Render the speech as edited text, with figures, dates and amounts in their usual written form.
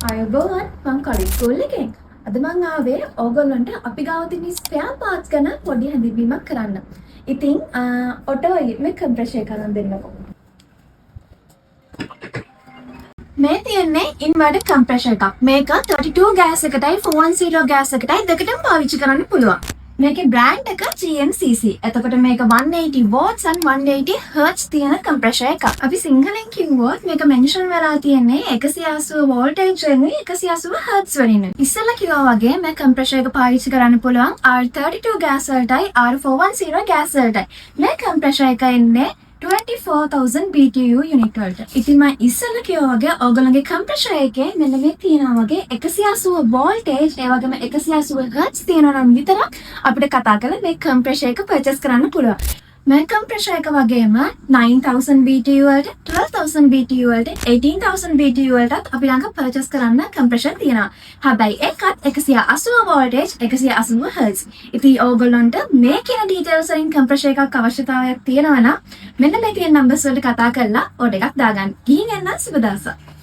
අයබෝවන් මං කලින් ස්කූල් එකෙන්. අද මං ආවේ ඕගොල්ලන්ට අපි ගාව තියෙන ස්පෙයා පාර්ට්ස් ගැන පොඩි හැඳින්වීමක් කරන්න. ඉතින් ඔටෝ මේ කම්ප්‍රෙෂර් එක කරන් දෙන්නකෝ. මේ තියෙන්නේ ඉන්වර්ටර් කම්ප්‍රෙෂර් එකක්. මේක 32 ගෑස් එකටයි 410 ගෑස් එකටයි දෙකටම පාවිච්චි කරන්න පුළුවන්. මේකේ බ්‍රෑන්ඩ් එක GNCC. එතකොට මේක 180 watts and 180 hertz තියෙන කම්ප්‍රෙෂර් එකක්. අපි සිංහලෙන් කිව්වොත් මේක මෙන්ෂන් වෙලා තියෙන්නේ 180 voltage වෙනුයි 180 hertz වෙනුයි. ඉස්සෙල්ලා කිව්වා වගේ මේ කම්ප්‍රෙෂර් එක පාවිච්චි කරන්න පුළුවන් R32 ගෑස් වලටයි R410 ගෑස් වලටයි. මේ කම්ප්‍රෙෂර් එක එන්නේ 24,000 BTU යුනිට් වලට. ඉතින් මම ඉස්සෙල්ලා කිව්වා වගේ ඔයගොල්ලෝගේ කම්ප්‍රෙෂර් එකේ මෙන්න මේ තියෙනවා වගේ 180 voltage ඒ වගේම 180 hertz තියෙනවා නම් විතරක් අපිට කතා කරලා මේ කම්ප්‍රෙෂර් එක පර්චේස් කරන්න පුළුවන්. මේ කම්ප්‍රෙෂර් එක වගේම 9,000 BTU වලට 12,000 BTU වලට 18,000 BTU වලටත් අපි ළඟ පර්චේස් කරන්න කම්ප්‍රෙෂර් තියෙනවා. හැබැයි ඒකත් 180 voltage 180 hertz. ඉතින් ඕගොල්ලන්ට මේ කියන ඩීටේල්ස් වලින් කම්ප්‍රෙෂර් එකක් අවශ්‍යතාවයක් තියෙනවා නම් මෙන්න මේ තියෙන නම්බර්ස් වලට කතා කරලා ඕඩර් එකක් දාගන්න. ගිහින් එන්න සුබ දවසක්.